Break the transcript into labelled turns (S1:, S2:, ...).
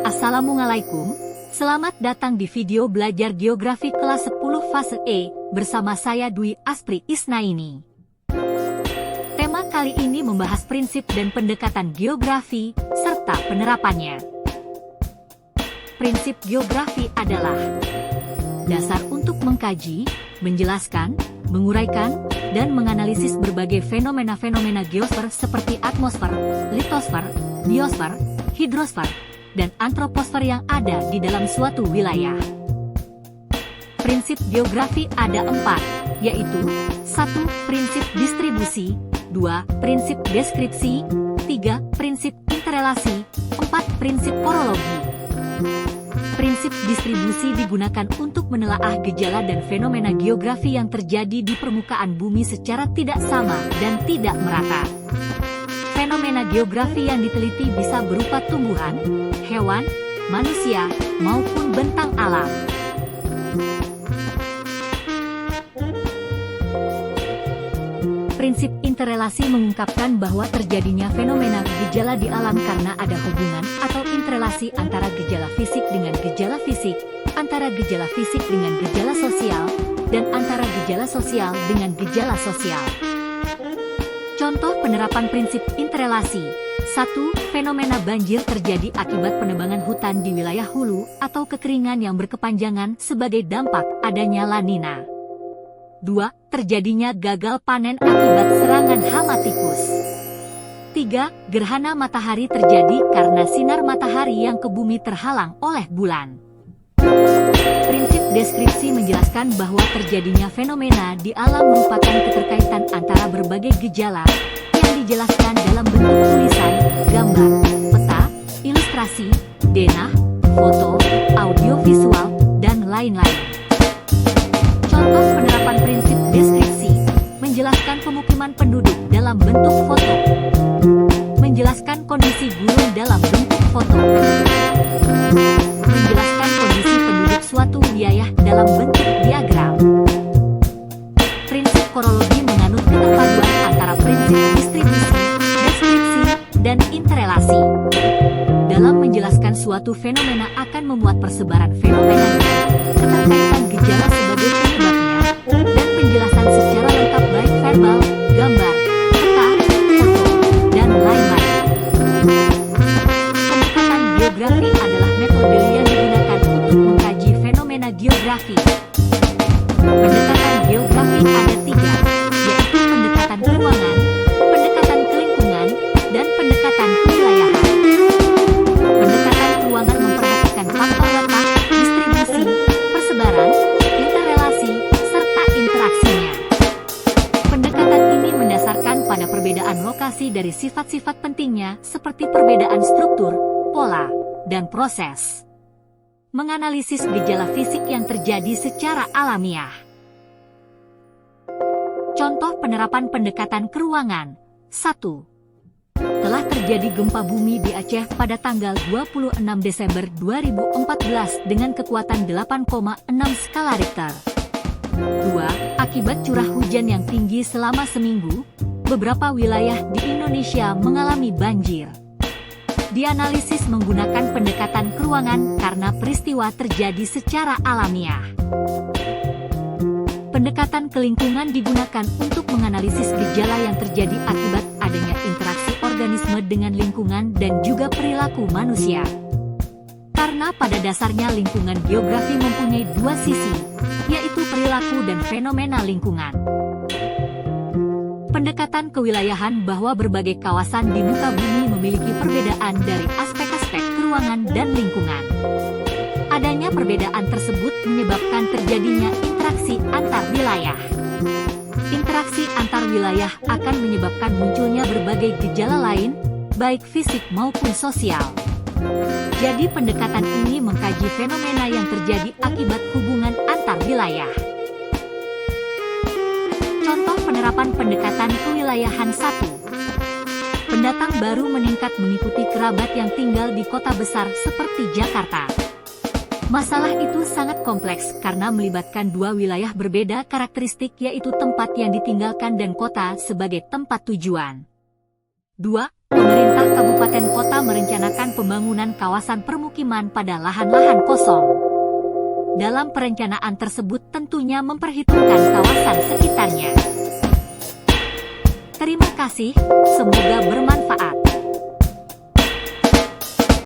S1: Assalamualaikum, selamat datang di video belajar geografi kelas 10 fase E, bersama saya Dwi Aspri Isnaini. Tema kali ini membahas prinsip dan pendekatan geografi, serta penerapannya. Prinsip geografi adalah dasar untuk mengkaji, menjelaskan, menguraikan, dan menganalisis berbagai fenomena-fenomena geosfer seperti atmosfer, litosfer, biosfer, hidrosfer, dan antroposfer yang ada di dalam suatu wilayah. Prinsip geografi ada 4, yaitu 1. Prinsip distribusi, 2. Prinsip deskripsi, 3. Prinsip interrelasi, 4. Prinsip orologi. Prinsip distribusi digunakan untuk menelaah gejala dan fenomena geografi yang terjadi di permukaan bumi secara tidak sama dan tidak merata. Fenomena geografi yang diteliti bisa berupa tumbuhan, hewan, manusia, maupun bentang alam. Prinsip interrelasi mengungkapkan bahwa terjadinya fenomena gejala di alam karena ada hubungan atau interrelasi antara gejala fisik dengan gejala fisik, antara gejala fisik dengan gejala sosial, dan antara gejala sosial dengan gejala sosial. Contoh penerapan prinsip interrelasi. 1. Fenomena banjir terjadi akibat penebangan hutan di wilayah hulu atau kekeringan yang berkepanjangan sebagai dampak adanya La Nina. 2. Terjadinya gagal panen akibat serangan hama tikus. 3. Gerhana matahari terjadi karena sinar matahari yang ke bumi terhalang oleh bulan. Prinsip deskripsi menjelaskan bahwa terjadinya fenomena di alam merupakan keterkaitan antara berbagai gejala yang dijelaskan dalam bentuk tulisan, gambar, peta, ilustrasi, denah, foto, audiovisual, dan lain-lain. Contoh penerapan prinsip deskripsi, menjelaskan pemukiman penduduk dalam bentuk foto, menjelaskan kondisi gunung dalam bentuk foto, menjelaskan kondisi penduduk suatu wilayah dalam bentuk diagram. Prinsip korologi menganut keterpaduan antara prinsip distribusi, deskripsi, dan interrelasi. Dalam menjelaskan suatu fenomena akan memuat persebaran fenomenanya, keterkaitan gejala sebagai penyebabnya, dan penjelasan secara lengkap baik verbal, gambar, peta, foto, dan lain-lain. Pendekatan geografi adalah metode yang digunakan untuk mengkaji fenomena geografi. Pendekatan geografi ada 3, yaitu pendekatan keruangan, pendekatan kelingkungan, dan pendekatan kewilayahan. Pendekatan keruangan memperhatikan faktor letak, distribusi, persebaran, interrelasi, serta interaksinya. Pendekatan ini mendasarkan pada perbedaan lokasi dari sifat-sifat pentingnya seperti perbedaan struktur, pola, dan proses. Menganalisis gejala fisik yang terjadi secara alamiah. Contoh penerapan pendekatan keruangan. 1. Telah terjadi gempa bumi di Aceh pada tanggal 26 Desember 2014 dengan kekuatan 8,6 skala Richter. 2. Akibat curah hujan yang tinggi selama seminggu, beberapa wilayah di Indonesia mengalami banjir. Dianalisis menggunakan pendekatan keruangan karena peristiwa terjadi secara alamiah. Pendekatan kelingkungan digunakan untuk menganalisis gejala yang terjadi akibat adanya interaksi organisme dengan lingkungan dan juga perilaku manusia. Karena pada dasarnya lingkungan geografi mempunyai 2 sisi, yaitu perilaku dan fenomena lingkungan. Pendekatan kewilayahan bahwa berbagai kawasan di muka bumi memiliki perbedaan dari aspek-aspek keruangan dan lingkungan. Adanya perbedaan tersebut menyebabkan terjadinya interaksi antar wilayah. Interaksi antar wilayah akan menyebabkan munculnya berbagai gejala lain, baik fisik maupun sosial. Jadi pendekatan ini mengkaji fenomena yang terjadi akibat hubungan antar wilayah. Contoh penerapan pendekatan kewilayahan 1. Pendatang baru meningkat mengikuti kerabat yang tinggal di kota besar seperti Jakarta. Masalah itu sangat kompleks karena melibatkan 2 wilayah berbeda karakteristik, yaitu tempat yang ditinggalkan dan kota sebagai tempat tujuan. 2. Pemerintah kabupaten kota merencanakan pembangunan kawasan permukiman pada lahan-lahan kosong. Dalam perencanaan tersebut tentunya memperhitungkan kawasan sekitarnya. Terima kasih, semoga bermanfaat.